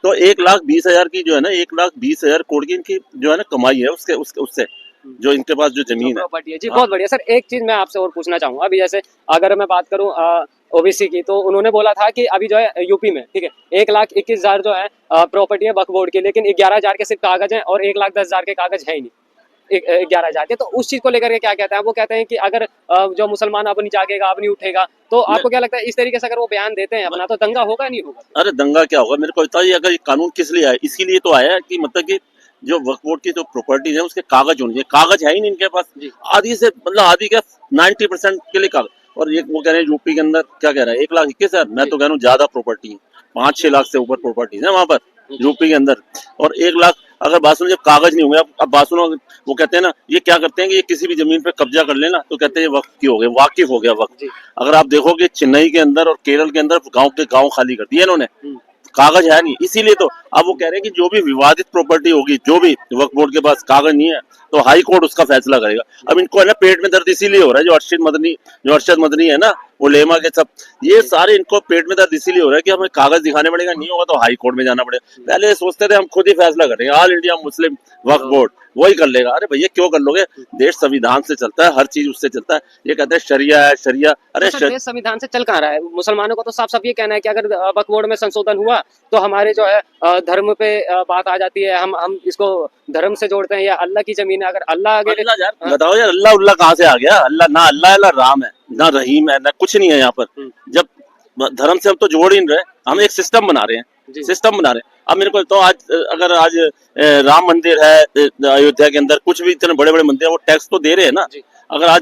तो 1,20,000 की जो है ना 1,20,000 करोड़ की इनकी जो है ना कमाई है उससे जो इनके पास जो जमीन है प्रॉपर्टी है जी। बहुत बढ़िया सर। एक चीज मैं आपसे और पूछना चाहूंगा, अभी जैसे अगर मैं बात करूं ओबीसी की, तो उन्होंने बोला था कि अभी जो है यूपी में, ठीक है, 1,21,000 जो है प्रॉपर्टी है वक्फ बोर्ड की, लेकिन 11,000 के सिर्फ कागज हैं और 1,10,000 के कागज है ही नहीं। 11,000 के, तो उस चीज को लेकर के क्या कहते हैं वो कहते हैं कि अगर जो मुसलमान अब नहीं जागेगा, अब नहीं उठेगा, तो आपको क्या लगता है इस तरीके से अगर वो बयान देते हैं अपना, तो दंगा होगा नहीं होगा? अरे दंगा क्या होगा, मेरे को बताइए। अगर ये कानून किस लिए आया, इसीलिए तो आया कि मतलब कि जो वक्फ बोर्ड की जो प्रॉपर्टीज है उसके कागज होने चाहिए। कागज है ही नहीं इनके पास। आधी से मतलब आधी क्या 90% के लिए कागज। और ये वो कह रहे हैं यूपी के अंदर क्या कह रहा है 1,21,000, मैं तो कह रहा हूँ ज्यादा प्रॉपर्टी है, 5-6 लाख से ऊपर प्रॉपर्टीज है वहां पर यूपी के अंदर। और 1 लाख अगर बात सुनो, जब कागज नहीं होंगे, अब बात सुनो, वो कहते हैं ना ये क्या करते हैं कि ये किसी भी जमीन पे कब्जा कर लेना तो कहते हैं ये वक्फ की हो गए, वाकिफ हो गया वक्फ। अगर आप देखोगे चेन्नई के अंदर और केरल के अंदर गांव के गांव खाली कर दिए इन्होंने, कागज है नहीं। इसीलिए तो अब वो कह रहे हैं कि जो भी विवादित प्रॉपर्टी होगी, जो भी वक्फ बोर्ड के पास कागज नहीं है, तो हाई कोर्ट उसका फैसला करेगा। अब इनको है ना पेट में दर्द इसीलिए हो रहा है, जो अरशद मदनी है ना, उलेमा के सब, ये सारे इनको पेट में दर्द इसीलिए हो रहा है कि हमें कागज दिखाने पड़ेगा, नहीं होगा तो हाई कोर्ट में जाना पड़ेगा। पहले सोचते थे हम खुद ही फैसला करेंगे, ऑल इंडिया मुस्लिम वक्फ बोर्ड वही कर लेगा। अरे भैया क्यों कर लोगे, देश संविधान से चलता है, हर चीज उससे चलता है। ये कहते हैं शरिया है शरिया, अरे तो देश संविधान से चल कहाँ रहा है? मुसलमानों को तो साफ साफ ये कहना है कि अगर वक्फ बोर्ड में संशोधन हुआ तो हमारे जो है धर्म पे बात आ जाती है, हम इसको धर्म से जोड़ते हैं, या अल्लाह की जमीन है, अगर अल्लाह अगर यार बताओ यार, अल्लाह उल्लाह कहाँ से आ गया? अल्लाह ना, अल्लाह है ना राम है ना रहीम है ना, कुछ नहीं है यहाँ पर। जब धर्म से हम तो जोड़ ही नहीं रहे, हम एक सिस्टम बना रहे हैं, सिस्टम बना रहे हैं। अब मेरे को तो आज अगर आज राम मंदिर है अयोध्या के अंदर, कुछ भी इतने बड़े बड़े मंदिर है, वो टैक्स तो दे रहे हैं ना। अगर आज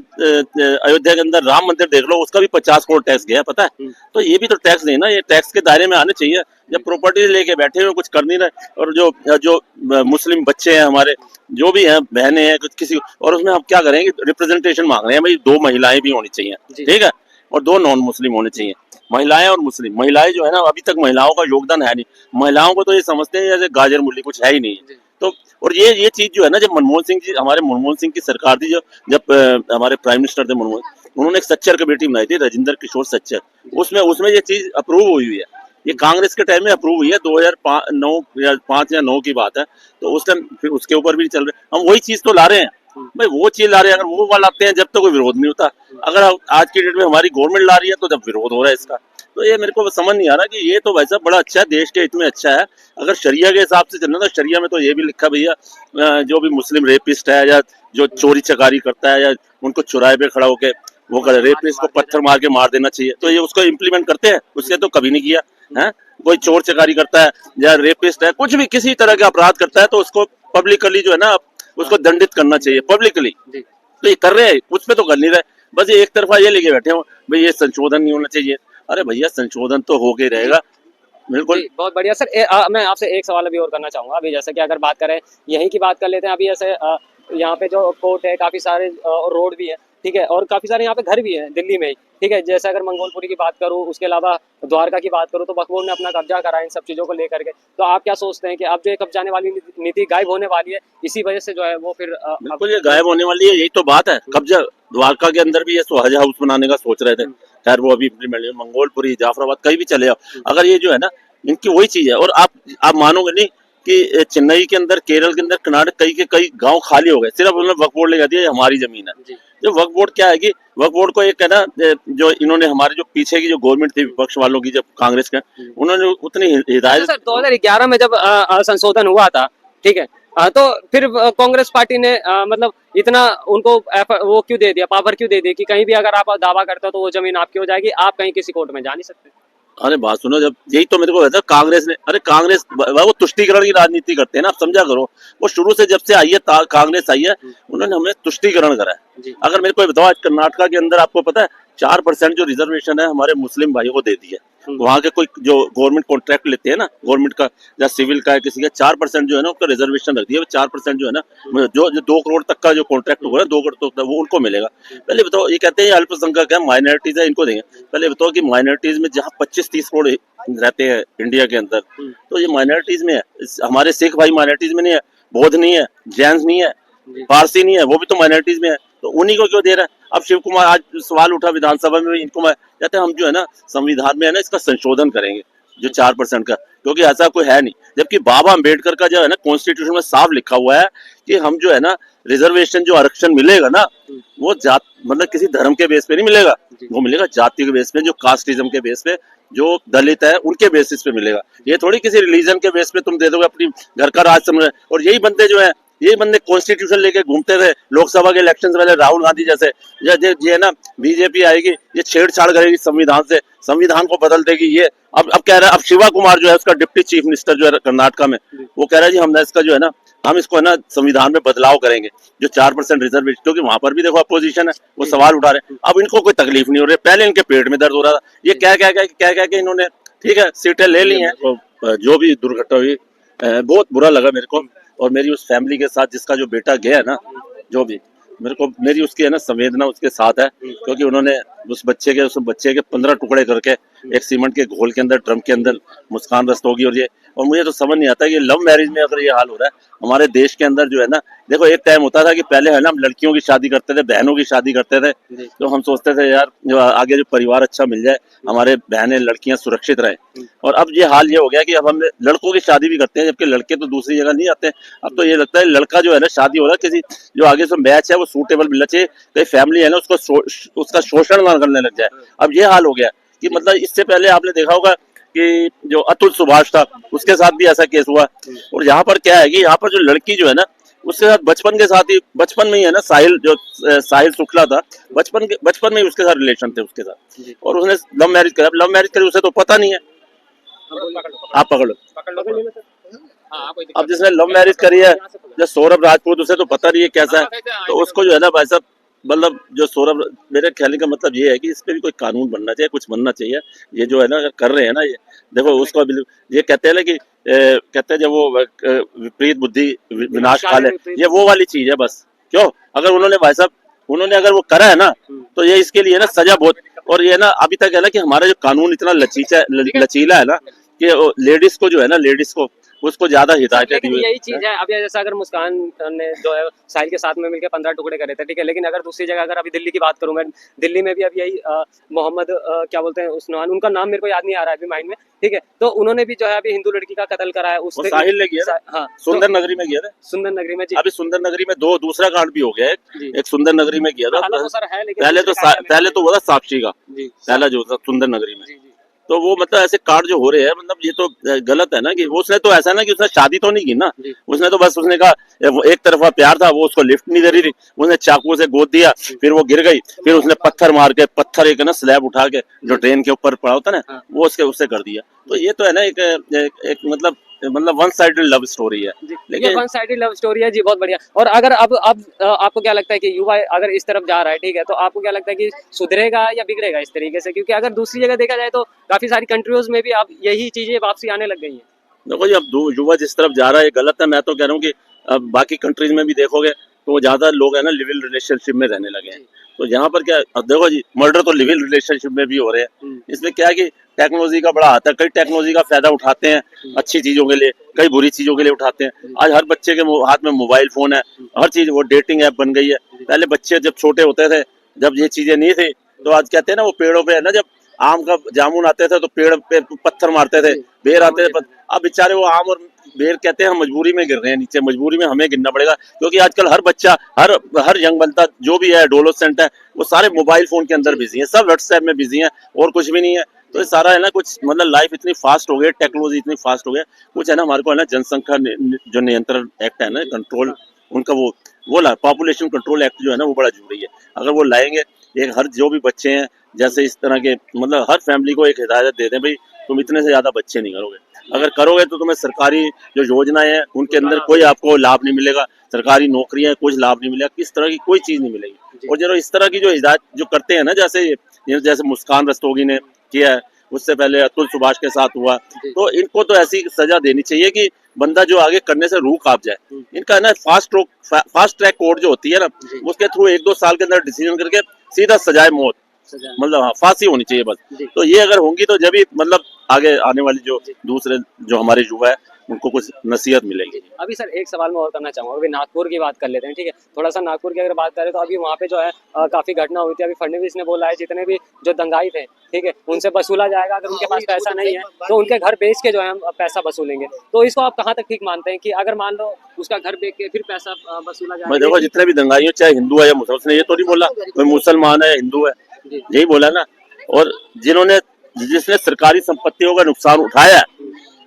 अयोध्या के अंदर राम मंदिर देख लो, उसका भी 50 करोड़ टैक्स गया, पता है? तो ये भी तो टैक्स देना, ये टैक्स के दायरे में आने चाहिए। जब प्रॉपर्टी लेके बैठे हुए कुछ कर नहीं रहे, और जो जो मुस्लिम बच्चे हैं हमारे, जो भी हैं बहनें हैं कुछ किसी, और उसमें हम क्या करेंगे, रिप्रेजेंटेशन मांग रहे हैं भाई, 2 महिलाएं भी होनी चाहिए, ठीक है, और 2 नॉन मुस्लिम होने चाहिए। महिलाएं और मुस्लिम, महिलाएं जो है ना, अभी तक महिलाओं का योगदान है नहीं। महिलाओं को तो ये समझते हैं जैसे गाजर मूली, कुछ है ही नहीं। तो और ये चीज जो है ना, जब मनमोहन सिंह जी, हमारे मनमोहन सिंह की सरकार थी, जब हमारे प्राइम मिनिस्टर थे मनमोहन, उन्होंने एक सच्चर कमेटी बनाई थी, राजेंद्र किशोर सच्चर। उसमें ये चीज अप्रूव हुई है। ये कांग्रेस के टाइम में अप्रूव हुई है, 2005 या 9 की बात है। तो उस टाइम फिर उसके ऊपर भी चल रहे, हम वही चीज तो ला रहे हैं भाई, वो चीज ला रहे हैं। अगर वो वाला लाते हैं जब तक तो कोई विरोध नहीं होता। अगर आज की डेट में हमारी गवर्नमेंट ला रही है तो जब विरोध हो रहा है इसका, तो ये मेरे को समझ नहीं आ रहा कि ये तो वैसा बड़ा अच्छा है, देश के हित में अच्छा है। अगर शरिया के हिसाब से चलना, तो शरिया में तो ये भी लिखा भैया, जो भी मुस्लिम रेपिस्ट है या जो चोरी चकारी करता है, या उनको चौराहे पे खड़ा होकर वो कर रेपिस्ट को पत्थर मार के मार देना चाहिए, तो ये उसको इम्प्लीमेंट करते हैं। उसने तो कभी नहीं किया है। कोई चोर चकारी करता है या रेपिस्ट है, कुछ भी किसी तरह का अपराध करता है, तो उसको पब्लिकली जो है ना, उसको दंडित करना चाहिए पब्लिकली। तो ये कर रहे हैं, उसमें तो कर नहीं रहे, बस ये एक तरफा ये लेके बैठे हो भाई, ये संशोधन नहीं होना चाहिए। अरे भैया संशोधन तो हो के रहेगा, बिल्कुल। बहुत बढ़िया सर। मैं आपसे एक सवाल अभी और करना चाहूंगा। अभी जैसे कि अगर बात करें, यहीं की बात कर लेते हैं, अभी जैसे यहाँ पे जो कोर्ट है, काफी सारे रोड भी है, ठीक है, और काफी सारे यहाँ पे घर भी हैं दिल्ली में ही, ठीक है। जैसे अगर मंगोलपुरी की बात करूँ, उसके अलावा द्वारका की बात करूँ, तो वक्फ बोर्ड ने अपना कब्जा करा इन सब चीजों को लेकर के। तो आप क्या सोचते हैं कि अब जो ये कब्जाने वाली नीति गायब होने वाली है, इसी वजह से जो है वो फिर बिल्कुल ये गायब होने वाली है, यही तो बात है। कब्जा द्वारका के अंदर भी ये हज हाउस बनाने का सोच रहे थे, खैर वो अभी इम्प्लीमेंट, मंगोलपुरी जाफराबाद कहीं भी चले जाओ, अगर ये जो है ना, इनकी वही चीज है। और आप मानोगे नहीं कि चेन्नई के अंदर, केरल के अंदर, कर्नाटक कई गांव खाली हो गए, सिर्फ उन्होंने वक्फ बोर्ड लगा दिया हमारी जमीन है। जो वक्फ बोर्ड क्या है कि वक्फ बोर्ड को एक है ना, जो इन्होंने हमारे जो पीछे की जो गवर्नमेंट थी विपक्ष वालों की, जब कांग्रेस का, उन्होंने उतनी हिदायत। 2011 में जब संशोधन हुआ था, ठीक है, तो फिर कांग्रेस पार्टी ने मतलब इतना उनको वो क्यों दे दिया, पावर क्यों दे दी कि कहीं भी अगर आप दावा करते हो तो वो जमीन आपकी हो जाएगी, आप कहीं किसी कोर्ट में जा नहीं सकते। अरे बात सुनो, जब यही तो मेरे को कहता है कांग्रेस ने, अरे कांग्रेस वो तुष्टीकरण की राजनीति करते हैं ना, आप समझा करो। वो शुरू से जब से आई है कांग्रेस आई है, उन्होंने हमें तुष्टीकरण करा है। अगर मेरे को बताओ, आज कर्नाटका के अंदर आपको पता है 4% जो रिजर्वेशन है हमारे मुस्लिम भाइयों को दे दी है। वहाँ के कोई जो गवर्नमेंट कॉन्ट्रैक्ट लेते हैं ना, गवर्नमेंट का या सिविल का है किसी का, 4% जो है ना उसका रिजर्वेशन रख दिया। 4% जो है ना, जो 2 करोड़ तक का जो कॉन्ट्रैक्ट होगा ना, 2 करोड़ तक वो उनको मिलेगा। पहले बताओ, ये कहते हैं अल्पसंख्यक है, माइनॉरिटीज है, इनको देंगे। पहले बताओ कि माइनॉरिटीज में जहाँ 25-30 करोड़ रहते हैं इंडिया के अंदर, तो ये माइनॉरिटीज में है। हमारे सिख भाई माइनॉरिटीज में नहीं है, बौद्ध नहीं है, जैन नहीं है, पारसी नहीं है, वो भी तो माइनॉरिटीज में है, तो उन्हीं को क्यों दे रहा है? अब शिव कुमार, आज सवाल उठा विधानसभा में, इनको मैं कहते हैं हम जो है ना संविधान में है ना इसका संशोधन करेंगे, जो 4% का, क्योंकि ऐसा कोई है नहीं। जबकि बाबा अम्बेडकर का जो है ना कॉन्स्टिट्यूशन में साफ लिखा हुआ है कि हम जो है ना रिजर्वेशन जो आरक्षण मिलेगा ना वो जात मतलब किसी धर्म के बेस पे नहीं मिलेगा, वो मिलेगा जाति के बेस पे, जो कास्टिज्म के बेस पे, जो दलित है उनके बेसिस पे मिलेगा। ये थोड़ी किसी रिलीजन के बेस पे तुम दे दोगे अपनी घर का राज समझ। और यही बंदे जो है यही बंदे कॉन्स्टिट्यूशन लेके घूमते थे लोकसभा के इलेक्शन से पहले, राहुल गांधी जैसे। ये ना बीजेपी आएगी, ये छेड़छाड़ करेगी संविधान से, संविधान को बदल देगी। ये अब कह रहा है, अब शिवा कुमार जो है उसका डिप्टी चीफ मिनिस्टर जो है कर्नाटका में, वो कह रहा है जी हमने इसका जो है ना हम इसको है ना संविधान में बदलाव करेंगे, जो 4% रिजर्वेशन, क्योंकि वहां पर भी देखो अपोजिशन है, वो सवाल उठा रहे हैं। अब इनको कोई तकलीफ नहीं हो रही, पहले इनके पेट में दर्द हो रहा था। ये क्या क्या के इन्होंने ठीक है सीटें ले ली हैं। तो जो भी दुर्घटना हुई बहुत बुरा लगा मेरे को, और मेरी उस फैमिली के साथ जिसका जो बेटा गया ना, जो भी मेरे को मेरी उसकी है ना संवेदना उसके साथ है, क्योंकि उन्होंने उस बच्चे के 15 टुकड़े करके एक सीमेंट के घोल के अंदर ड्रम के अंदर मुस्कान रस्तोगी। और मुझे तो समझ नहीं आता कि लव मैरिज में अगर ये हाल हो रहा है हमारे देश के अंदर जो है ना, देखो एक टाइम होता था कि पहले है ना हम लड़कियों की शादी करते थे, बहनों की शादी करते थे, तो हम सोचते थे यार जो आगे जो परिवार अच्छा मिल जाए, हमारे बहनें लड़कियां सुरक्षित रहे। और अब ये हाल ये हो गया कि अब हम लड़कों की शादी भी करते हैं, जबकि लड़के तो दूसरी जगह नहीं आते। अब तो ये लगता है लड़का जो है ना शादी हो रहा है किसी जो आगे से मैच है वो सूटेबल मिलना चाहिए, कई फैमिली है ना उसका शोषण ना करने लग जाए। अब ये हाल हो गया कि मतलब इससे पहले आपने देखा होगा कि जो अतुल सुभाष था उसके साथ भी ऐसा केस हुआ। और यहाँ पर क्या है कि यहाँ पर जो लड़की जो है ना उसके साथ बचपन में ही है ना साहिल शुक्ला था, बचपन में ही उसके साथ रिलेशन थे उसके साथ, और उसने लव मैरिज करी, उसे तो पता नहीं है। आप पकड़ लो। अब जिसने लव मैरिज करी है जो सौरभ राजपूत, उसे तो पता नहीं है कैसा है, तो उसको जो है ना भाई साहब मतलब जो सौरभ, मेरे कहने का मतलब ये है कि इस पे भी कोई कानून बनना चाहिए, कुछ बनना चाहिए। ये जो है ना कर रहे हैं ना ये देखो उसको ये कहते हैं ना कि कहते हैं जब वो विपरीत बुद्धि विनाश काल है, ये वो वाली चीज है बस। क्यों अगर उन्होंने भाई साहब अगर वो करा है ना तो ये इसके लिए ना सजा बहुत। और ये ना अभी तक है ना कि हमारा जो कानून इतना लचीला है ना कि लेडीज को जो है ना उसको ज्यादा हिदायत दी हुई है। यही चीज है। अब जैसा अगर मुस्कान ने जो है साहिल के साथ में मिलकर 15 टुकड़े करे थे, ठीक है, लेकिन अगर दूसरी जगह अगर अभी दिल्ली की बात करूं मैं, दिल्ली में भी अब यही मोहम्मद क्या बोलते हैं उस्मान, उनका नाम मेरे को याद नहीं आ रहा है अभी माइंड में, ठीक है, तो उन्होंने भी जो है अभी हिंदू लड़की का कत्ल करा है। उससे साहिल ने किया, हाँ, सुंदर नगरी में किया था। सुंदर नगरी में जी, अभी सुंदर नगरी में दूसरा कांड भी हो गया है, एक सुंदर नगरी में किया था। पहले तो हुआ था साक्षी का, पहला जो था सुंदर नगरी में। तो वो मतलब ऐसे कांड जो हो रहे हैं मतलब ये तो गलत है ना कि उसने तो ऐसा ना कि उसने शादी तो नहीं की ना, उसने तो बस उसने कहा एक तरफा प्यार था, वो उसको लिफ्ट नहीं दे रही थी, उसने चाकू से गोद दिया, फिर वो गिर गई, फिर उसने पत्थर मार के एक ना स्लैब उठा के जो ट्रेन के ऊपर पड़ा होता ना वो उससे कर दिया। तो ये तो है ना एक मतलब वन साइडेड लव स्टोरी है, लेकिन वन साइडेड लव स्टोरी है जी, बहुत बढ़िया। और अगर अब आपको क्या लगता है कि युवा अगर इस तरफ जा रहा है, ठीक है, तो आपको क्या लगता है कि सुधरेगा या बिगड़ेगा इस तरीके से? क्योंकि अगर दूसरी जगह देखा जाए तो काफी सारी कंट्रीज में भी अब यही चीजें वापसी आने लग गई है। देखो जी अब युवा जिस तरफ जा रहा है ये गलत है। मैं तो कह रहा हूँ कि अब बाकी कंट्रीज में भी देखोगे तो ज्यादा लोग है ना लिव इन रिलेशनशिप में रहने लगे हैं। तो यहाँ पर क्या अब देखो जी मर्डर तो लिव इन रिलेशनशिप में भी हो रहे हैं। इसमें क्या है कि टेक्नोलॉजी का बड़ा हाथ है, कई टेक्नोलॉजी का फायदा उठाते हैं अच्छी चीजों के लिए, कई बुरी चीजों के लिए उठाते हैं। आज हर बच्चे के हाथ में मोबाइल फोन है, हर चीज वो डेटिंग ऐप बन गई है। पहले बच्चे जब छोटे होते थे, जब ये चीजें नहीं थी, तो आज कहते हैं ना वो पेड़ों पे है ना, जब आम का जामुन आते थे तो पेड़ पे पत्थर मारते थे, बेर आते थे। अब बेचारे वो आम और बेर कहते हैं हम मजबूरी में गिर रहे हैं नीचे, मजबूरी में हमें गिरना पड़ेगा, क्योंकि आजकल हर बच्चा हर यंग बनता जो भी है एडोलेसेंट है वो सारे मोबाइल फोन के अंदर बिजी है, सब व्हाट्सएप में बिजी है और कुछ भी नहीं है। तो ये सारा है ना कुछ मतलब लाइफ इतनी फास्ट हो गई, टेक्नोलॉजी इतनी फास्ट हो गया, कुछ है ना हमारे को है ना जनसंख्या जो नियंत्रण एक्ट है ना कंट्रोल उनका वो पॉपुलेशन कंट्रोल एक्ट जो है ना वो बड़ा जरूरी है। अगर वो लाएंगे एक हर जो भी बच्चे हैं जैसे इस तरह के मतलब हर फैमिली को एक हिदायत दे दें भाई तुम इतने से ज्यादा बच्चे नहीं करोगे, अगर करोगे तो तुम्हें सरकारी जो योजनाएं हैं उनके अंदर कोई आपको लाभ नहीं मिलेगा, सरकारी नौकरियां कुछ लाभ नहीं मिलेगा, किस तरह की कोई चीज नहीं मिलेगी। और जो इस तरह की जो हिदायत जो करते हैं ना जैसे मुस्कान रस्तोगी ने किया है, उससे पहले अतुल सुभाष के साथ हुआ, तो इनको तो ऐसी सजा देनी चाहिए कि बंदा जो आगे करने से रूह कांप जाए। इनका ना फास्ट ट्रैक कोर्ट जो होती है ना उसके थ्रू 1-2 साल के अंदर डिसीजन करके सीधा सजाए मौत, मतलब हाँ फांसी होनी चाहिए बस। तो ये अगर होंगी तो जब भी मतलब आगे आने वाली जो दूसरे जो हमारे युवा है उनको कुछ नसीहत मिलेगी। अभी सर एक सवाल मैं और करना चाहूँगा, अभी नागपुर की बात कर लेते हैं, ठीक है। थोड़ा सा नागपुर की अगर बात करें तो अभी वहाँ पे जो है काफ़ी घटना हुई थी। अभी फडणवीस ने बोला है जितने भी जो दंगाई थे, ठीक है, उनसे वसूला जाएगा। अगर उनके पास पैसा नहीं है तो उनके घर बेच के जो है हम पैसा वसूलेंगे। तो इसको आप कहाँ तक ठीक मानते हैं कि अगर मान लो उसका घर बेच के फिर पैसा वसूला मैं जाएगा? देखो जितने भी दंगाई हो, चाहे हिंदू है या मुसलमान, उसने ये तो नहीं बोला कोई मुसलमान है हिंदू है, जी। यही बोला ना। और जिन्होंने जिसने सरकारी संपत्तियों का नुकसान उठाया है,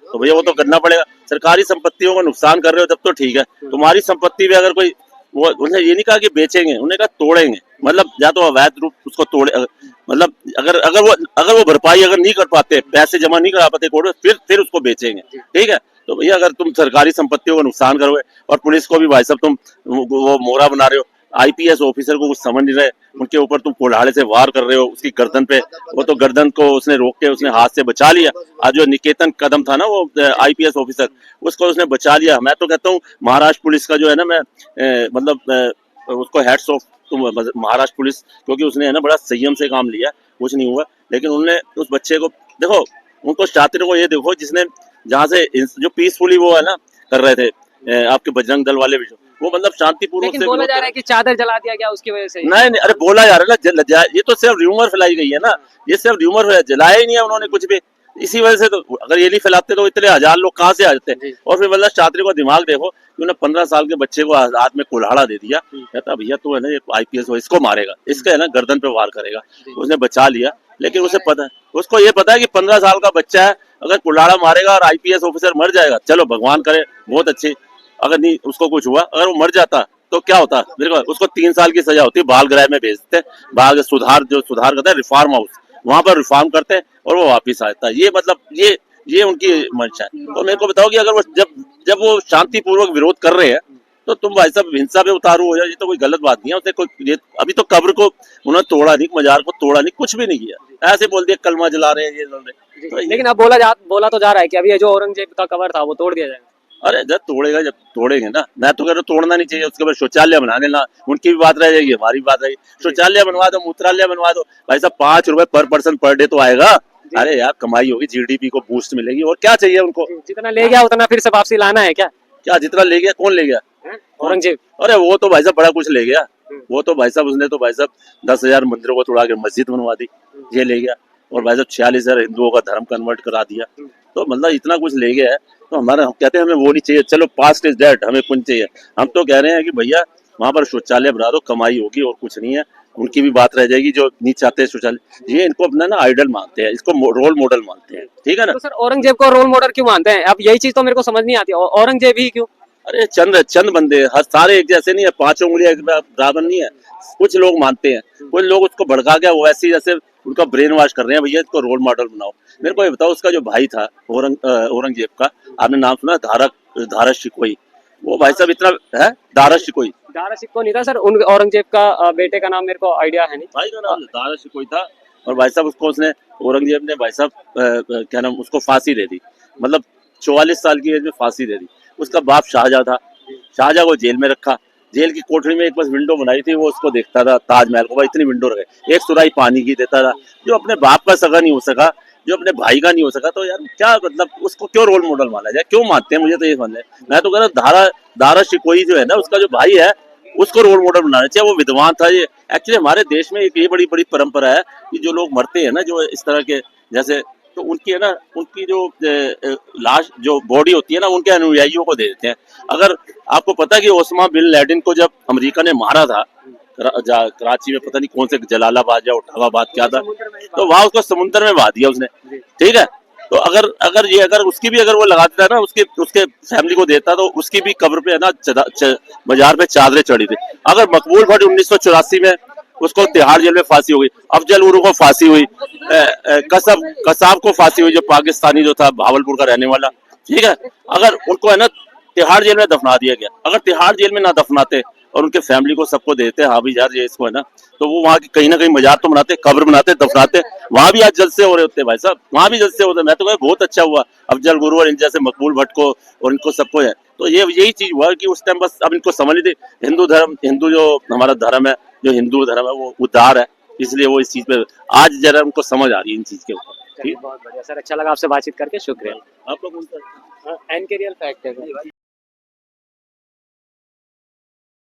तो भैया वो तो करना पड़ेगा। सरकारी संपत्तियों का नुकसान कर रहे हो तब तो ठीक है। तुम्हारी संपत्ति में अगर कोई, वो उन्हें ये नहीं कहा कि बेचेंगे, उन्हें कहा तोड़ेंगे। मतलब या तो अवैध रूप उसको तोड़े, मतलब अगर वो भरपाई अगर नहीं कर पाते, पैसे जमा नहीं करा पाते कोर्ट में, फिर उसको बेचेंगे, ठीक है। तो भैया अगर तुम सरकारी संपत्तियों का नुकसान करोगे, और पुलिस को भी भाई साहब तुम वो मोहरा बना रहे हो, आईपीएस ऑफिसर को कुछ समझ नहीं रहे, उनके ऊपर तुम कुल्हाड़े से वार कर रहे हो उसकी गर्दन पे, वो तो गर्दन को उसने रोक के उसने हाथ से बचा लिया। आज जो निकेतन कदम था ना वो आईपीएस ऑफिसर, उसको उसने बचा लिया। मैं तो कहता हूँ महाराष्ट्र पुलिस का जो है ना, मैं उसको हैट्स ऑफ तुम महाराष्ट्र पुलिस, क्योंकि उसने है ना बड़ा संयम से काम लिया, कुछ नहीं हुआ। लेकिन उन्होंने उस बच्चे को देखो, उनको छात्र को ये देखो जिसने जहाँ से जो पीसफुली वो है ना कर रहे थे, आपके बजरंग दल वाले भी, वो मतलब शांतिपूर्वक लेकिन से बोला जा रहा है कि चादर जला दिया गया उसकी वजह से। नहीं नहीं, अरे बोला जा रहा है ना, ये तो सिर्फ र्यूमर फैलाई गई है ना, ये सिर्फ र्यूमर है, जलाया ही नहीं है उन्होंने कुछ भी। इसी वजह से तो, अगर ये नहीं फैलाते तो इतने हजार लोग कहाँ से आ जाते। और फिर मतलब छात्री को दिमाग देखो, उन्होंने 15 साल के बच्चे को हाथ में कुल्हाड़ा दे दिया, कहता भैया तो है ना ये आईपीएस हो, इसको मारेगा, इसका है ना गर्दन पे वार करेगा। उसने बचा लिया, लेकिन उसे पता है, उसको ये पता है कि 15 साल का बच्चा है, अगर कुल्हाड़ा मारेगा और आईपीएस ऑफिसर मर जाएगा, चलो भगवान करे बहुत अच्छी, अगर नहीं उसको कुछ हुआ, अगर वो मर जाता तो क्या होता, मेरे को उसको 3 साल की सजा होती, बाल गृह में भेजते, बाल सुधार करते हैं, रिफॉर्म हाउस, वहां पर रिफॉर्म करते और वो वापिस आता। ये मतलब ये उनकी मंशा है। तो मेरे को बताओ कि अगर वो जब वो शांतिपूर्वक विरोध कर रहे हैं, तो तुम भाई साहब हिंसा पे उतारू हो जाए, ये तो कोई गलत बात नहीं है। उसने कोई अभी तो कब्र को उन्होंने तोड़ा नहीं, मजार को तोड़ा नहीं, कुछ भी नहीं किया, ऐसे बोल दिया कलमा जला रहे हैं, ये जल रहे। तो लेकिन अब बोला तो जा रहा है कि अभी ये जो औरंगजेब का कबर था वो तोड़ दिया जाएगा। अरे जब तोड़ेगा, जब तोड़ेंगे ना, मैं तो कह रहा हूँ तोड़ना नहीं चाहिए, उसके बाद शौचालय बना देना, उनकी भी बात रह जाएगी, हमारी भी बात रहेगी। शौचालय बनवा दो, मूत्रालय बनवा दो, भाई साहब 5 रुपए पर पर्सन पर डे तो आएगा। अरे यार कमाई होगी, जीडीपी को बूस्ट मिलेगी, और क्या चाहिए उनको। जितना ले गया उतना फिर से वापसी लाना है क्या? क्या जितना ले गया, कौन ले गया? औरंगजेब। अरे वो तो भाई साहब बड़ा कुछ ले गया, वो तो भाई साहब उसने तो भाई साहब 10,000 मंदिरों को तोड़ा के मस्जिद बनवा दी, ये ले गया। और भाई साहब 46,000 हिंदुओं का धर्म कन्वर्ट करा दिया। तो मतलब इतना कुछ ले गया है, तो हमारा हम कहते हैं हमें वो नहीं चाहिए, चलो पास्ट इज डेड, हमें कुछ चाहिए। हम तो कह रहे हैं कि भैया वहां पर शौचालय बना दो, कमाई होगी और कुछ नहीं है। उनकी भी बात रह जाएगी जो नहीं चाहते शौचालय, ये इनको अपना ना आइडल मानते हैं, इसको रोल मॉडल मानते हैं, ठीक है ना। तो सर औरंगजेब को रोल मॉडल क्यों मानते हैं? अब यही चीज तो मेरे को समझ नहीं आती, औरंगजेब ही क्यों? अरे चंद बंदे, हर सारे एक जैसे नहीं है, 5 उंगलियां एक बराबर नहीं है। कुछ लोग मानते हैं, कुछ लोग उसको भड़का के वो ऐसे जैसे उनका ब्रेन वॉश कर रहे हैं, भैया इसको रोल मॉडल बनाओ। मेरे को ये बताओ, उसका जो भाई था औरंगजेब का, आपने नाम सुना, धारक शिकोही, वो भाई साहब इतना है, धारक शिकोही। दारा सिक्को नहीं था सर, उन औरंगजेब का बेटे का नाम मेरे को आइडिया है नहीं। भाई का नाम धारक शिकोही था। और भाई साहब उसको उसने औरंगजेब ने भाई साहब क्या नाम, उसको फांसी दे दी, मतलब 44 साल की एज में फांसी दे दी। उसका बाप शाहजहां था, शाहजहां को जेल में रखा, जेल की कोठरी में एक बस विंडो बनाई थी, वो उसको देखता था, ताजमहल को, भाई इतनी विंडो रखे, एक सुराही पानी की देता था। जो अपने बाप का सगा नहीं हो सका, जो अपने भाई का नहीं हो सका, तो यार क्या मतलब उसको क्यों रोल मॉडल माना जाए, क्यों मानते हैं, मुझे तो ये समझ है। मैं तो कह रहा हूँ दारा शिकोही जो है ना, उसका जो भाई है, उसको रोल मॉडल बनाना चाहिए। वो विद्वान था। ये एक्चुअली हमारे देश में एक ये बड़ी बड़ी परंपरा है कि जो लोग मरते हैं ना, जो इस तरह के जैसे, तो उनकी है ना, उनकी जो लाश जो बॉडी होती है ना, उनके अनुयायियों को दे देते हैं। अगर आपको पता है कि ओसामा बिन लैडेन को जब अमेरिका ने मारा था कराची में, पता नहीं कौन से जलालाबाद या उठावाबाद क्या था, तो वहां उसको समुद्र में बहा दिया उसने, ठीक है। तो अगर उसकी भी अगर वो लगा देता ना, उसके फैमिली को देता, तो उसकी भी कब्र पे है ना बाजार पे चादरें चढ़ी थी। अगर मकबूल भट्ट 1984 में उसको तिहाड़ जेल में फांसी हो गई, अफजल गुरु को फांसी हुई, कसाब को फांसी हुई, जो पाकिस्तानी जो था भावलपुर का रहने वाला, ठीक है। अगर उनको है ना तिहाड़ जेल में दफना दिया गया, अगर तिहाड़ जेल में ना दफनाते और उनके फैमिली को सबको देते, हाँ भी यार ये इसको है ना, तो वो वहाँ की कहीं ना कहीं मजार तो बनाते, कब्र बनाते, दफनाते, वहां भी आज जलसे हो रहे होते भाई साहब, वहां भी जलसे होते। मैं तो बहुत अच्छा हुआ अफजल गुरु और इन जैसे मकबूल भट्ट को और इनको सबको है। तो यही चीज हुआ कि उस टाइम बस अब इनको समझ ली थी, हिंदू जो हमारा धर्म है, जो हिंदू धर्म है वो उदार है, इसलिए वो इस चीज पे आज जरा उनको समझ आ रही है इन चीज के ऊपर। ठीक, बहुत बढ़िया सर, अच्छा लगा आपसे बातचीत करके, शुक्रिया। आप लोग एन के रियल फैक्ट है।